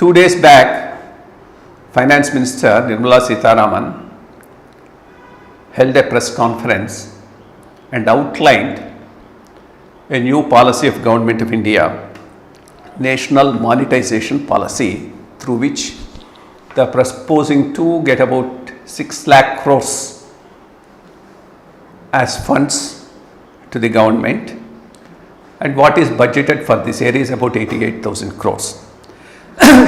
2 days back, Finance Minister Nirmala Sitharaman held a press conference and outlined a new policy of Government of India, National Monetization Policy, through which they are proposing to get about 6 lakh crores as funds to the government, and what is budgeted for this area is about 88,000 crores.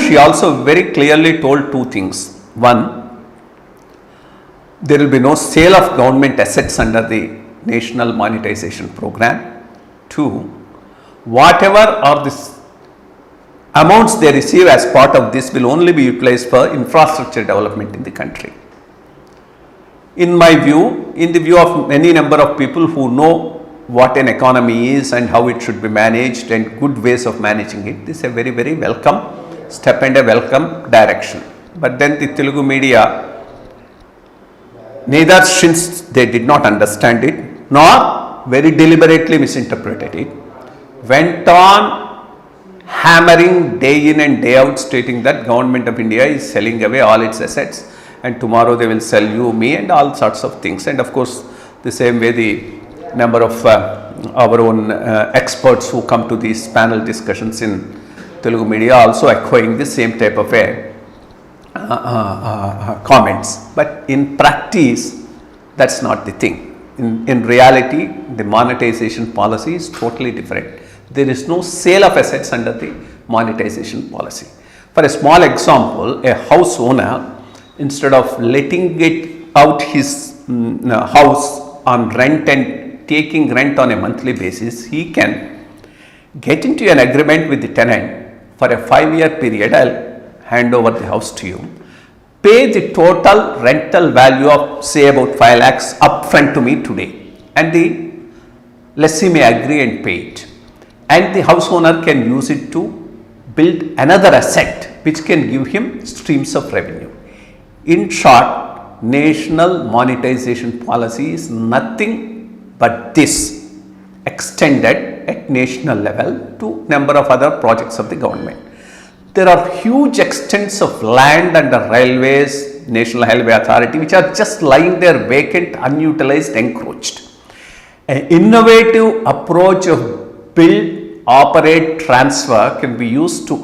She also very clearly told two things. One, there will be no sale of government assets under the National Monetization Program. Two, whatever are the amounts they receive as part of this will only be utilized for infrastructure development in the country. In my view, in the view of many number of people who know what an economy is and how it should be managed and good ways of managing it, this is a very, very welcome step and a welcome direction. But then the Telugu media, neither since they did not understand it nor very deliberately misinterpreted it, went on hammering day in and day out, stating that Government of India is selling away all its assets and tomorrow they will sell you, me and all sorts of things. And of course, the same way the number of our own experts who come to these panel discussions in Telugu media also echoing the same type of comments. But in practice, that's not the thing. In reality, the monetization policy is totally different. There is no sale of assets under the monetization policy. For a small example, a house owner, instead of letting it out his house on rent and taking rent on a monthly basis, he can get into an agreement with the tenant for a 5-year period. I'll hand over the house to you. Pay the total rental value of say about 5 lakhs upfront to me today, and the lessee may agree and pay it. And the house owner can use it to build another asset which can give him streams of revenue. In short, national monetization policy is nothing but this, extended at national level to number of other projects of the government. There are huge extents of land under railways, National Highway Authority, which are just lying there vacant, unutilized, encroached. An innovative approach of build, operate, transfer can be used to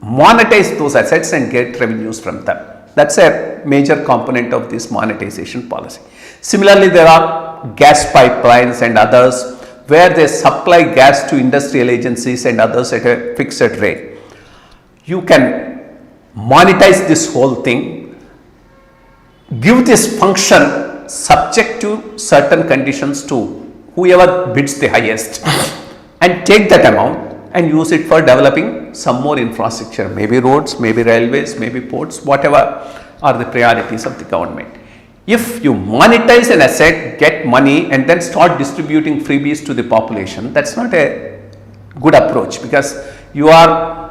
monetize those assets and get revenues from them. That's a major component of this monetization policy. Similarly, there are gas pipelines and others where they supply gas to industrial agencies and others at a fixed rate. You can monetize this whole thing, give this function subject to certain conditions to whoever bids the highest, and take that amount and use it for developing some more infrastructure, maybe roads, maybe railways, maybe ports, whatever are the priorities of the government. If you monetize an asset, get money and then start distributing freebies to the population, that's not a good approach, because you are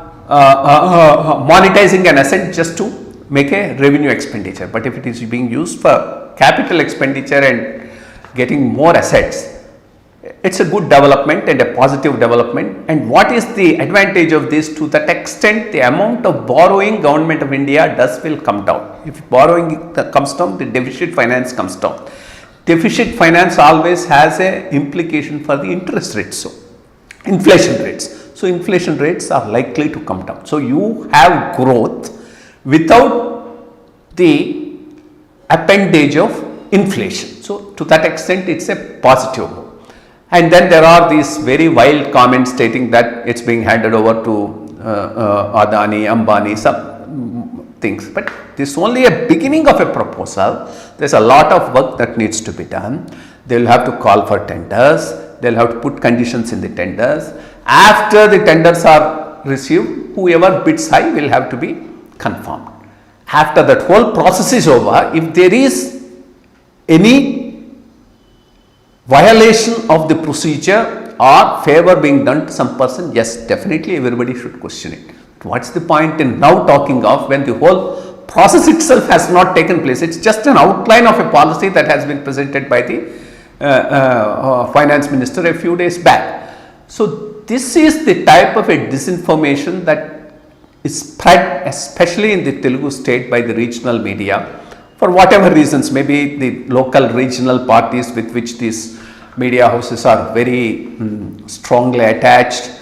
monetizing an asset just to make a revenue expenditure. But if it is being used for capital expenditure and getting more assets, it's a good development and a positive development. And what is the advantage of this? To that extent, the amount of borrowing Government of India will come down. If borrowing comes down, the deficit finance comes down. Deficit finance always has a implication for the interest rates, so inflation rates. So inflation rates are likely to come down. So you have growth without the appendage of inflation. So to that extent, it's a positive move. And then there are these very wild comments stating that it's being handed over to Adani, Ambani, some things. But this is only a beginning of a proposal. There's a lot of work that needs to be done. They will have to call for tenders. They'll have to put conditions in the tenders. After the tenders are received, whoever bids high will have to be confirmed. After that whole process is over, if there is any violation of the procedure or favor being done to some person, yes, definitely everybody should question it. What's the point in now talking of when the whole process itself has not taken place? It's just an outline of a policy that has been presented by the finance minister a few days back. So this is the type of a disinformation that is spread, especially in the Telugu state, by the regional media for whatever reasons. Maybe the local regional parties with which these media houses are very strongly attached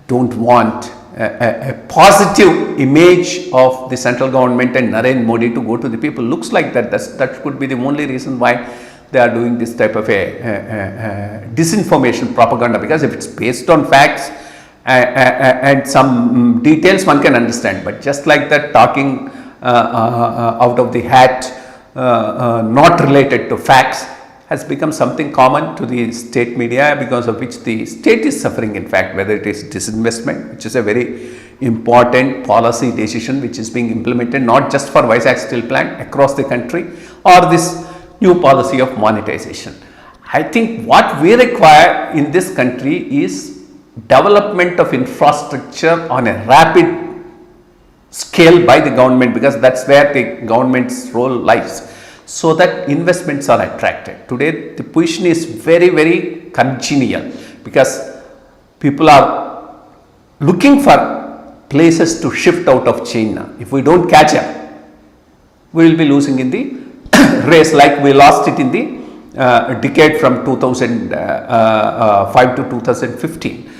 don't want a positive image of the central government and Narendra Modi to go to the people. Looks like that could be the only reason why they are doing this type of a disinformation propaganda, because if it's based on facts and some details, one can understand, but just like that, talking out of the hat, not related to facts, has become something common to the state media, because of which the state is suffering. In fact, whether it is disinvestment, which is a very important policy decision which is being implemented not just for Vizag Steel Plant, across the country, or this new policy of monetization. I think what we require in this country is development of infrastructure on a rapid scale by the government, because that's where the government's role lies, so that investments are attracted. Today the position is very, very congenial, because people are looking for places to shift out of China. If we don't catch up, we will be losing in the race, like we lost it in the decade from 2005 to 2015.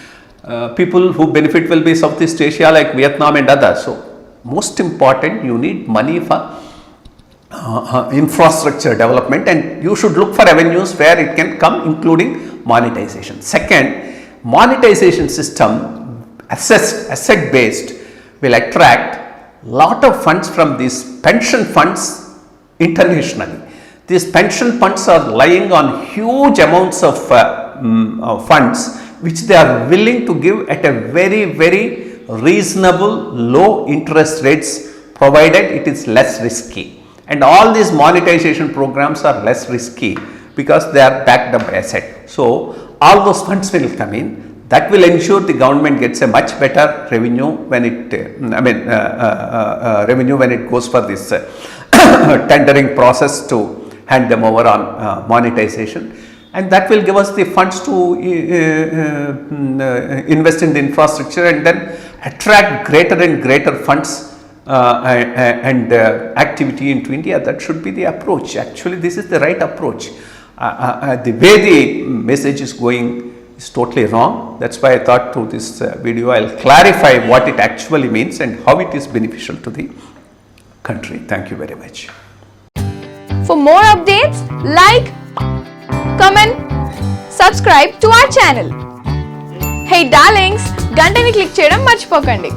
People who benefit will be Southeast Asia, like Vietnam and others. So most important, you need money for infrastructure development, and you should look for avenues where it can come, including monetization. Second, monetization system, asset based, will attract lot of funds from these pension funds internationally. These pension funds are lying on huge amounts of funds which they are willing to give at a very, very reasonable low interest rates, provided it is less risky. And all these monetization programs are less risky because they are backed up by asset. So all those funds will come in. That will ensure the government gets a much better revenue when it, revenue when it goes for this tendering process to hand them over on monetization, and that will give us the funds to invest in the infrastructure and then attract greater and greater funds and activity into India. That should be the approach. Actually, this is the right approach. The way the message is going is totally wrong. That's why I thought through this video I'll clarify what it actually means and how it is beneficial to the country. Thank you very much. For more updates, like, comment, subscribe to our channel. Hey darlings, గంటని click చేయడం మర్చిపోకండి.